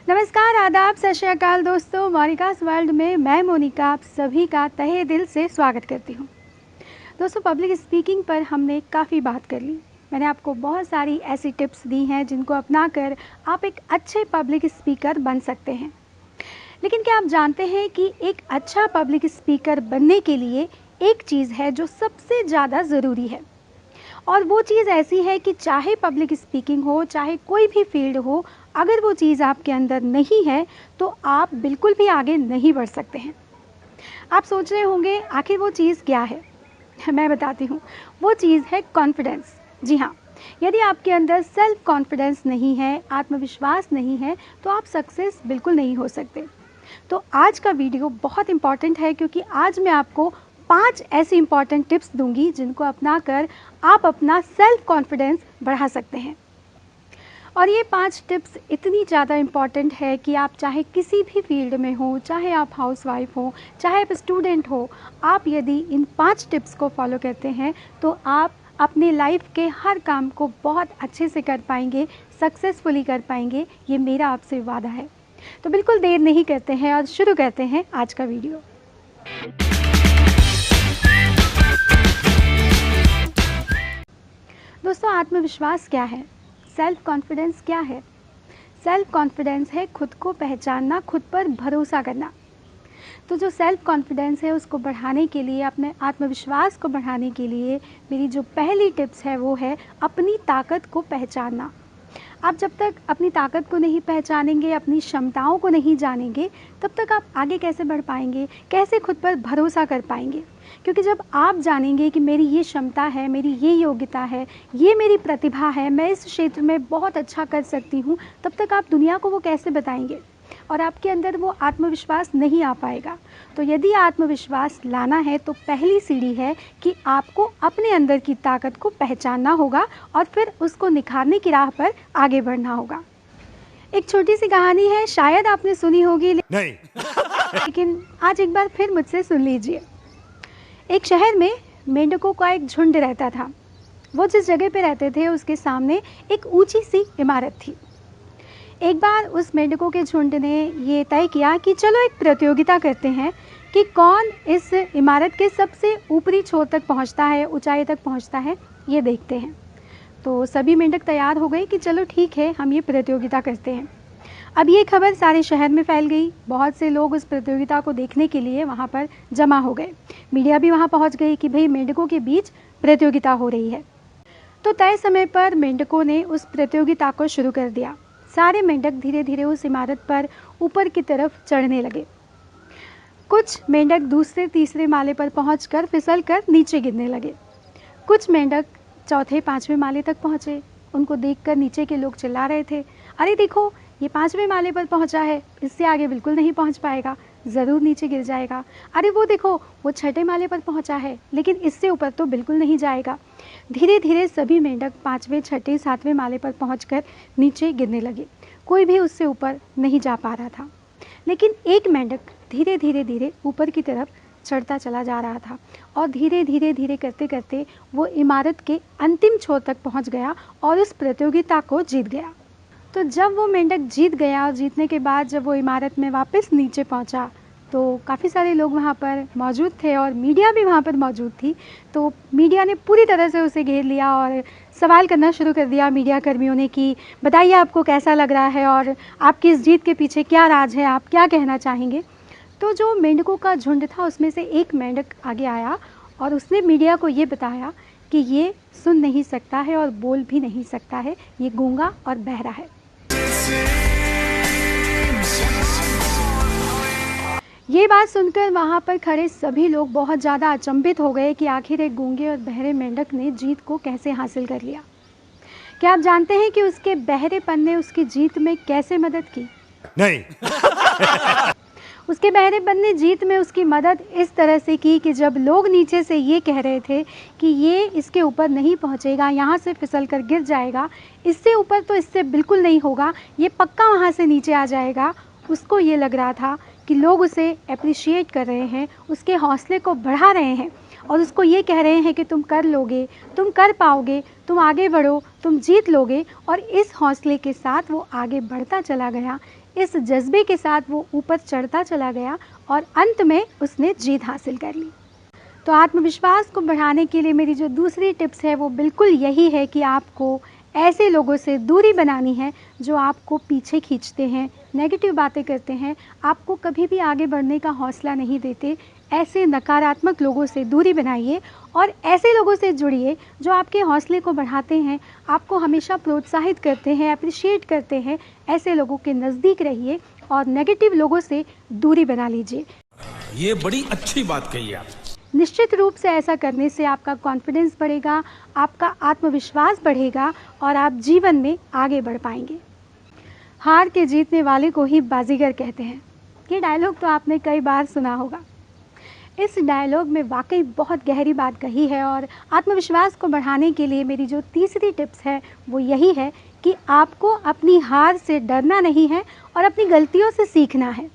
नमस्कार, आदाब, सत श्री अकाल दोस्तों। मोनिकास वर्ल्ड में मैं मोनिका आप सभी का तहे दिल से स्वागत करती हूँ। दोस्तों, पब्लिक स्पीकिंग पर हमने काफ़ी बात कर ली। मैंने आपको बहुत सारी ऐसी टिप्स दी हैं जिनको अपनाकर आप एक अच्छे पब्लिक स्पीकर बन सकते हैं। लेकिन क्या आप जानते हैं कि एक अच्छा पब्लिक स्पीकर बनने के लिए एक चीज़ है जो सबसे ज़्यादा ज़रूरी है, और वो चीज़ ऐसी है कि चाहे पब्लिक स्पीकिंग हो, चाहे कोई भी फील्ड हो, अगर वो चीज़ आपके अंदर नहीं है तो आप बिल्कुल भी आगे नहीं बढ़ सकते हैं। आप सोच रहे होंगे आखिर वो चीज़ क्या है? मैं बताती हूँ। वो चीज़ है कॉन्फिडेंस। जी हाँ, यदि आपके अंदर सेल्फ कॉन्फिडेंस नहीं है, आत्मविश्वास नहीं है, तो आप सक्सेस बिल्कुल नहीं हो सकते। तो आज का वीडियो बहुत इम्पॉर्टेंट है क्योंकि आज मैं आपको 5 ऐसी इम्पॉर्टेंट टिप्स दूंगी जिनको अपनाकर आप अपना सेल्फ कॉन्फिडेंस बढ़ा सकते हैं। और ये 5 टिप्स इतनी ज़्यादा इम्पॉर्टेंट है कि आप चाहे किसी भी फील्ड में हो, चाहे आप हाउसवाइफ हो, चाहे आप स्टूडेंट हो, आप यदि इन 5 टिप्स को फॉलो करते हैं तो आप अपने लाइफ के हर काम को बहुत अच्छे से कर पाएंगे, सक्सेसफुली कर पाएंगे। ये मेरा आपसे वादा है। तो बिल्कुल देर नहीं करते हैं और शुरू करते हैं आज का वीडियो। दोस्तों, आत्मविश्वास क्या है? सेल्फ कॉन्फिडेंस क्या है? सेल्फ कॉन्फिडेंस है खुद को पहचानना, खुद पर भरोसा करना। तो जो सेल्फ कॉन्फिडेंस है उसको बढ़ाने के लिए, अपने आत्मविश्वास को बढ़ाने के लिए मेरी जो पहली टिप्स है वो है अपनी ताकत को पहचानना। आप जब तक अपनी ताकत को नहीं पहचानेंगे, अपनी क्षमताओं को नहीं जानेंगे, तब तक आप आगे कैसे बढ़ पाएंगे, कैसे खुद पर भरोसा कर पाएंगे? क्योंकि जब आप जानेंगे कि मेरी ये क्षमता है, मेरी ये योग्यता है, ये मेरी प्रतिभा है, मैं इस क्षेत्र में बहुत अच्छा कर सकती हूँ, तब तक आप दुनिया को वो कैसे बताएंगे और आपके अंदर वो आत्मविश्वास नहीं आ पाएगा। तो यदि आत्मविश्वास लाना है तो पहली सीढ़ी है कि आपको अपने अंदर की ताकत को पहचानना होगा और फिर उसको निखारने की राह पर आगे बढ़ना होगा। एक छोटी सी कहानी है, शायद आपने सुनी होगी नहीं। लेकिन आज एक बार फिर मुझसे सुन लीजिए। एक शहर में मेंढकों का एक झुंड रहता था। वो जिस जगह पे रहते थे उसके सामने एक ऊंची सी इमारत थी। एक बार उस मेंढकों के झुंड ने ये तय किया कि चलो एक प्रतियोगिता करते हैं कि कौन इस इमारत के सबसे ऊपरी छोर तक पहुंचता है, ऊंचाई तक पहुंचता है, ये देखते हैं। तो सभी मेंढक तैयार हो गए कि चलो ठीक है, हम ये प्रतियोगिता करते हैं। अब ये खबर सारे शहर में फैल गई। बहुत से लोग उस प्रतियोगिता को देखने के लिए वहाँ पर जमा हो गए। मीडिया भी वहाँ पहुँच गई कि भाई मेंढकों के बीच प्रतियोगिता हो रही है। तो तय समय पर मेंढकों ने उस प्रतियोगिता को शुरू कर दिया। सारे मेंढक धीरे धीरे उस इमारत पर ऊपर की तरफ चढ़ने लगे। कुछ मेंढक दूसरे तीसरे माले पर पहुंचकर फिसलकर नीचे गिरने लगे। कुछ मेंढक चौथे पांचवें माले तक पहुंचे। उनको देखकर नीचे के लोग चिल्ला रहे थे, अरे देखो, ये 5वें माले पर पहुंचा है, इससे आगे बिल्कुल नहीं पहुंच पाएगा, ज़रूर नीचे गिर जाएगा। अरे वो देखो, वो 6ठे माले पर पहुंचा है, लेकिन इससे ऊपर तो बिल्कुल नहीं जाएगा। धीरे धीरे सभी मेंढक 5वें, 6ठे, 7वें माले पर पहुंचकर नीचे गिरने लगे। कोई भी उससे ऊपर नहीं जा पा रहा था। लेकिन एक मेंढक धीरे धीरे धीरे ऊपर की तरफ चढ़ता चला जा रहा था और धीरे धीरे धीरे करते करते वो इमारत के अंतिम छोर तक पहुंच गया और उस प्रतियोगिता को जीत गया। तो जब वो मेंढक जीत गया और जीतने के बाद जब वो इमारत में वापस नीचे पहुंचा तो काफ़ी सारे लोग वहाँ पर मौजूद थे और मीडिया भी वहाँ पर मौजूद थी। तो मीडिया ने पूरी तरह से उसे घेर लिया और सवाल करना शुरू कर दिया मीडिया कर्मियों ने कि बताइए आपको कैसा लग रहा है और आपकी इस जीत के पीछे क्या राज है, आप क्या कहना चाहेंगे। तो जो मेंढकों का झुंड था उसमें से एक मेंढक आगे आया और उसने मीडिया को ये बताया कि ये सुन नहीं सकता है और बोल भी नहीं सकता है, ये गूंगा और बहरा है। ये बात सुनकर वहाँ पर खड़े सभी लोग बहुत ज़्यादा अचंभित हो गए कि आखिर एक गूंगे और बहरे मेंढक ने जीत को कैसे हासिल कर लिया। क्या आप जानते हैं कि उसके बहरेपन ने उसकी जीत में कैसे मदद की? नहीं। उसके बहरेपन ने जीत में उसकी मदद इस तरह से की कि जब लोग नीचे से ये कह रहे थे कि ये इसके ऊपर नहीं पहुंचेगा, यहाँ से फिसल कर गिर जाएगा, इससे ऊपर तो इससे बिल्कुल नहीं होगा, ये पक्का वहाँ से नीचे आ जाएगा, उसको ये लग रहा था कि लोग उसे अप्रिशिएट कर रहे हैं, उसके हौसले को बढ़ा रहे हैं और उसको ये कह रहे हैं कि तुम कर लोगे, तुम कर पाओगे, तुम आगे बढ़ो, तुम जीत लोगे। और इस हौसले के साथ वो आगे बढ़ता चला गया, इस जज्बे के साथ वो ऊपर चढ़ता चला गया और अंत में उसने जीत हासिल कर ली। तो आत्मविश्वास को बढ़ाने के लिए मेरी जो दूसरी टिप्स है वो बिल्कुल यही है कि आपको ऐसे लोगों से दूरी बनानी है जो आपको पीछे खींचते हैं, नेगेटिव बातें करते हैं, आपको कभी भी आगे बढ़ने का हौसला नहीं देते। ऐसे नकारात्मक लोगों से दूरी बनाइए और ऐसे लोगों से जुड़िए जो आपके हौसले को बढ़ाते हैं, आपको हमेशा प्रोत्साहित करते हैं, अप्रिशिएट करते हैं। ऐसे लोगों के नज़दीक रहिए और नेगेटिव लोगों से दूरी बना लीजिए। ये बड़ी अच्छी बात कही आप। निश्चित रूप से ऐसा करने से आपका कॉन्फिडेंस बढ़ेगा, आपका आत्मविश्वास बढ़ेगा और आप जीवन में आगे बढ़ पाएंगे। हार के जीतने वाले को ही बाजीगर कहते हैं। ये डायलॉग तो आपने कई बार सुना होगा। इस डायलॉग में वाकई बहुत गहरी बात कही है और आत्मविश्वास को बढ़ाने के लिए मेरी जो तीसरी टिप्स है वो यही है कि आपको अपनी हार से डरना नहीं है और अपनी गलतियों से सीखना है।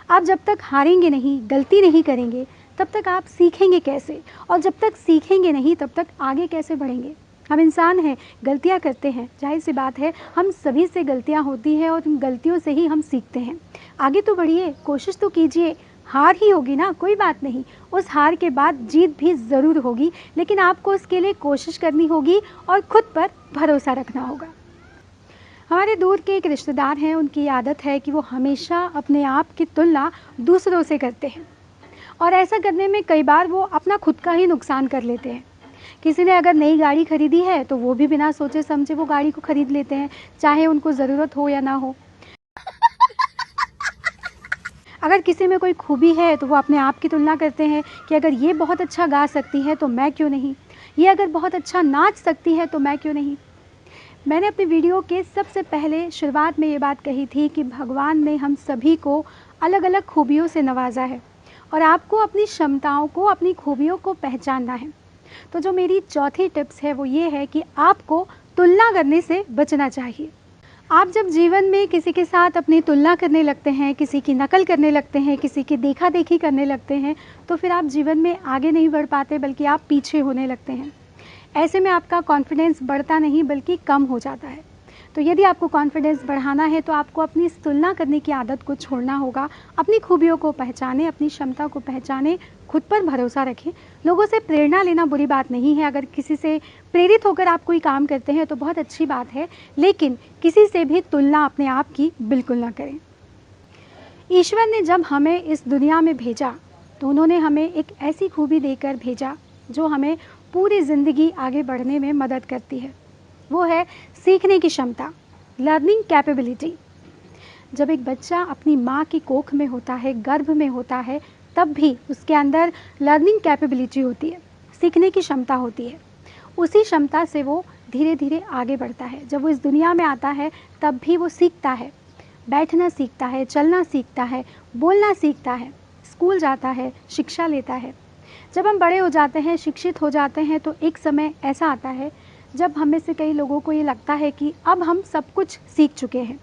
आप जब तक हारेंगे नहीं, गलती नहीं करेंगे, तब तक आप सीखेंगे कैसे? और जब तक सीखेंगे नहीं तब तक आगे कैसे बढ़ेंगे? हम इंसान हैं, गलतियां करते हैं, जाहिर सी बात है हम सभी से गलतियां होती हैं और उन गलतियों से ही हम सीखते हैं। आगे तो बढ़िए, कोशिश तो कीजिए। हार ही होगी ना, कोई बात नहीं, उस हार के बाद जीत भी ज़रूर होगी, लेकिन आपको उसके लिए कोशिश करनी होगी और ख़ुद पर भरोसा रखना होगा। हमारे दूर के एक रिश्तेदार हैं, उनकी आदत है कि वो हमेशा अपने आप की तुलना दूसरों से करते हैं और ऐसा करने में कई बार वो अपना खुद का ही नुकसान कर लेते हैं। किसी ने अगर नई गाड़ी खरीदी है तो वो भी बिना सोचे समझे वो गाड़ी को खरीद लेते हैं, चाहे उनको ज़रूरत हो या ना हो। अगर किसी में कोई खूबी है तो वो अपने आप की तुलना करते हैं कि अगर ये बहुत अच्छा गा सकती है तो मैं क्यों नहीं, ये अगर बहुत अच्छा नाच सकती है तो मैं क्यों नहीं। मैंने अपनी वीडियो के सबसे पहले शुरुआत में ये बात कही थी कि भगवान ने हम सभी को अलग अलग खूबियों से नवाजा है और आपको अपनी क्षमताओं को, अपनी खूबियों को पहचानना है। तो जो मेरी चौथी टिप्स है वो ये है कि आपको तुलना करने से बचना चाहिए। आप जब जीवन में किसी के साथ अपनी तुलना करने लगते हैं, किसी की नकल करने लगते हैं, किसी की देखा देखी करने लगते हैं, तो फिर आप जीवन में आगे नहीं बढ़ पाते बल्कि आप पीछे होने लगते हैं। ऐसे में आपका कॉन्फिडेंस बढ़ता नहीं बल्कि कम हो जाता है। तो यदि आपको कॉन्फिडेंस बढ़ाना है तो आपको अपनी इस तुलना करने की आदत को छोड़ना होगा। अपनी खूबियों को पहचानें, अपनी क्षमता को पहचानें, खुद पर भरोसा रखें। लोगों से प्रेरणा लेना बुरी बात नहीं है। अगर किसी से प्रेरित होकर आप कोई काम करते हैं तो बहुत अच्छी बात है, लेकिन किसी से भी तुलना अपने आप की बिल्कुल ना करें। ईश्वर ने जब हमें इस दुनिया में भेजा तो उन्होंने हमें एक ऐसी खूबी देकर भेजा जो हमें पूरी ज़िंदगी आगे बढ़ने में मदद करती है। वो है सीखने की क्षमता, लर्निंग कैपेबिलिटी। जब एक बच्चा अपनी माँ की कोख में होता है, गर्भ में होता है, तब भी उसके अंदर लर्निंग कैपेबिलिटी होती है, सीखने की क्षमता होती है। उसी क्षमता से वो धीरे धीरे आगे बढ़ता है। जब वो इस दुनिया में आता है तब भी वो सीखता है, बैठना सीखता है, चलना सीखता है, बोलना सीखता है, स्कूल जाता है, शिक्षा लेता है। जब हम बड़े हो जाते हैं, शिक्षित हो जाते हैं, तो एक समय ऐसा आता है जब हम में से कई लोगों को ये लगता है कि अब हम सब कुछ सीख चुके हैं,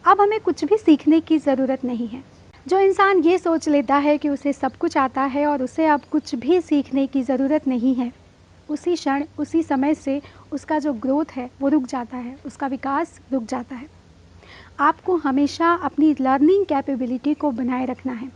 अब हमें कुछ भी सीखने की ज़रूरत नहीं है। जो इंसान ये सोच लेता है कि उसे सब कुछ आता है और उसे अब कुछ भी सीखने की ज़रूरत नहीं है, उसी क्षण, उसी समय से उसका जो ग्रोथ है वो रुक जाता है, उसका विकास रुक जाता है। आपको हमेशा अपनी लर्निंग कैपेबिलिटी को बनाए रखना है,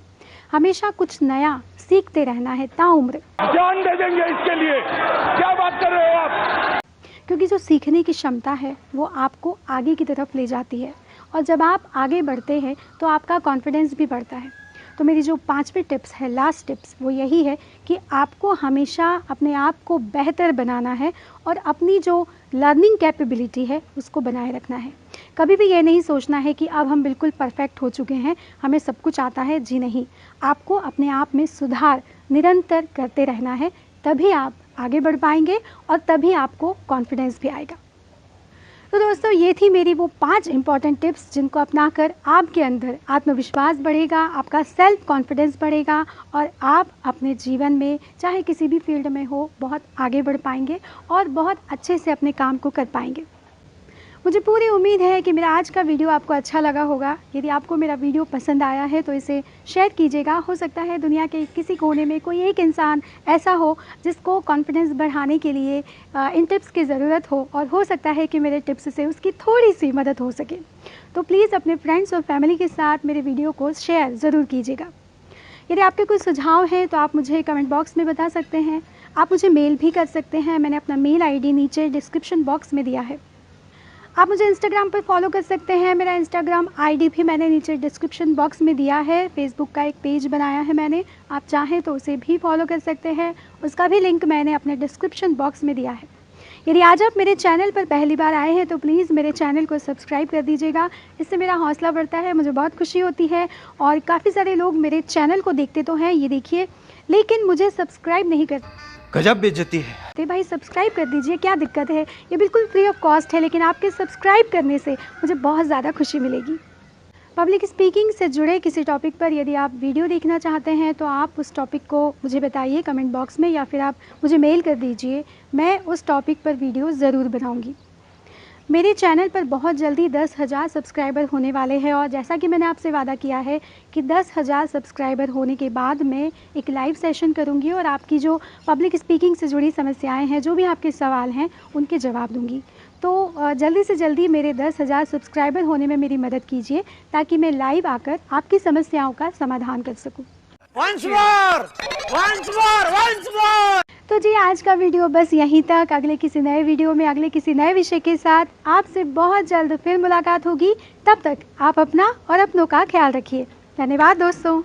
हमेशा कुछ नया सीखते रहना है ताउम्र। जान दे देंगे इसके लिए, क्या बात कर रहे हो आप? क्योंकि जो सीखने की क्षमता है वो आपको आगे की तरफ ले जाती है और जब आप आगे बढ़ते हैं तो आपका कॉन्फिडेंस भी बढ़ता है। तो मेरी जो पांचवी टिप्स है, लास्ट टिप्स, वो यही है कि आपको हमेशा अपने आप को बेहतर बनाना है और अपनी जो लर्निंग कैपेबिलिटी है उसको बनाए रखना है। कभी भी ये नहीं सोचना है कि अब हम बिल्कुल परफेक्ट हो चुके हैं, हमें सब कुछ आता है। जी नहीं, आपको अपने आप में सुधार निरंतर करते रहना है, तभी आप आगे बढ़ पाएंगे और तभी आपको कॉन्फिडेंस भी आएगा। तो दोस्तों, ये थी मेरी वो 5 इंपॉर्टेंट टिप्स जिनको अपनाकर आपके अंदर आत्मविश्वास बढ़ेगा, आपका सेल्फ कॉन्फिडेंस बढ़ेगा और आप अपने जीवन में चाहे किसी भी फील्ड में हो बहुत आगे बढ़ पाएंगे और बहुत अच्छे से अपने काम को कर पाएंगे। मुझे पूरी उम्मीद है कि मेरा आज का वीडियो आपको अच्छा लगा होगा। यदि आपको मेरा वीडियो पसंद आया है तो इसे शेयर कीजिएगा। हो सकता है दुनिया के किसी कोने में कोई एक इंसान ऐसा हो जिसको कॉन्फिडेंस बढ़ाने के लिए इन टिप्स की ज़रूरत हो, और हो सकता है कि मेरे टिप्स से उसकी थोड़ी सी मदद हो सके। तो प्लीज़ अपने फ्रेंड्स और फैमिली के साथ मेरे वीडियो को शेयर ज़रूर कीजिएगा। यदि आपके कोई सुझाव हैं तो आप मुझे कमेंट बॉक्स में बता सकते हैं। आप मुझे मेल भी कर सकते हैं। मैंने अपना मेल आईडी नीचे डिस्क्रिप्शन बॉक्स में दिया है। आप मुझे इंस्टाग्राम पर फॉलो कर सकते हैं। मेरा इंस्टाग्राम आईडी भी मैंने नीचे डिस्क्रिप्शन बॉक्स में दिया है। फेसबुक का एक पेज बनाया है मैंने, आप चाहें तो उसे भी फॉलो कर सकते हैं। उसका भी लिंक मैंने अपने डिस्क्रिप्शन बॉक्स में दिया है। यदि आज आप मेरे चैनल पर पहली बार आए हैं तो प्लीज़ मेरे चैनल को सब्सक्राइब कर दीजिएगा। इससे मेरा हौसला बढ़ता है, मुझे बहुत खुशी होती है। और काफ़ी सारे लोग मेरे चैनल को देखते तो हैं, ये देखिए, लेकिन मुझे सब्सक्राइब नहीं करते। गजब बेइज्जती है। तो भाई सब्सक्राइब कर दीजिए, क्या दिक्कत है? ये बिल्कुल फ्री ऑफ कॉस्ट है, लेकिन आपके सब्सक्राइब करने से मुझे बहुत ज़्यादा खुशी मिलेगी। पब्लिक स्पीकिंग से जुड़े किसी टॉपिक पर यदि आप वीडियो देखना चाहते हैं तो आप उस टॉपिक को मुझे बताइए कमेंट बॉक्स में, या फिर आप मुझे मेल कर दीजिए। मैं उस टॉपिक पर वीडियो ज़रूर बनाऊंगी। मेरे चैनल पर बहुत जल्दी 10,000 सब्सक्राइबर होने वाले हैं, और जैसा कि मैंने आपसे वादा किया है कि 10,000 सब्सक्राइबर होने के बाद मैं एक लाइव सेशन करूंगी और आपकी जो पब्लिक स्पीकिंग से जुड़ी समस्याएं हैं, जो भी आपके सवाल हैं, उनके जवाब दूंगी। तो जल्दी से जल्दी मेरे 10,000 सब्सक्राइबर होने में मेरी मदद कीजिए, ताकि मैं लाइव आकर आपकी समस्याओं का समाधान कर सकूँ। Once more! Once more! Once more! तो जी, आज का वीडियो बस यहीं तक। अगले किसी नए वीडियो में अगले किसी नए विषय के साथ आपसे बहुत जल्द फिर मुलाकात होगी। तब तक आप अपना और अपनों का ख्याल रखिए। धन्यवाद दोस्तों।